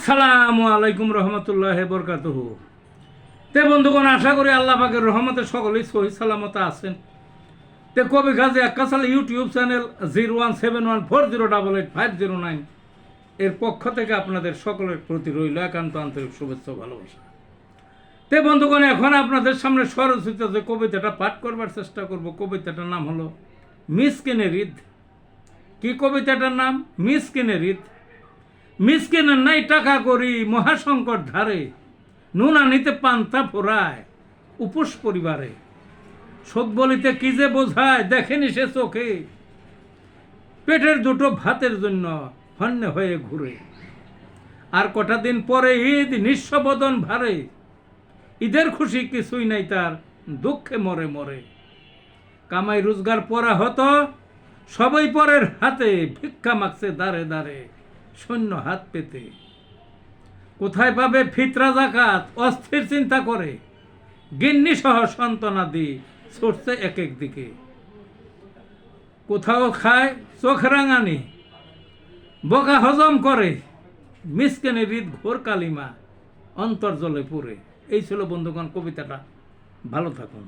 আসসালামু আলাইকুম রহমতুল্লাহ বরকাতুহু। তে বন্ধুগণ, আশা করি আল্লাহ পাকের রহমতে সকলেই সহি সালামত আছেন। তে কবি গাজী আক্কাসাল ইউটিউব চ্যানেল 017140885009 এর পক্ষ থেকে আপনাদের সকলের প্রতি রইল একান্ত আন্তরিক শুভেচ্ছা ভালোবাসা। তে বন্ধুগণ, এখন আপনাদের সামনে স্বরচিত যে কবিতাটা পাঠ করবার চেষ্টা করব, কবিতাটার নাম হলো মিসকিনের ঈদ। কি কবিতাটার নাম? মিসকিনের ঈদ। মিসকিনের নাই টাকা করি মহাসংকট ধারে, নুনা নিতে পান্তা ফোরায় উপোস পরিবারে। শোক বলিতে কি যে বোঝায় দেখেনি সে চোখে, পেটের দুটো ভাতের জন্য হন্যে হয়ে ঘুরে। আর কটা দিন পরে ঈদ, নিঃস্ববদন ভারে, ঈদের খুশি কিছুই নাই তার, দুঃখে মরে মরে। কামাই রোজগার পরা হতো সবই পরের হাতে, ভিক্ষা মাগছে দাঁড়ে দাঁড়ে শূন্য হাত পেতে। কোথায় পাবে ফিতরা জাকাত অস্থির চিন্তা করে, গিন্নি সহ সন্তানাদি ছুটছে এক এক দিকে। কোথাও খায় চোখ রাঙানি, বোকা হজম করে, মিসকিনের ঈদ ঘোর কালিমা অন্তর্জলে পুরে। এই ছিল বন্ধুগণ কবিতাটা। ভালো থাকুন।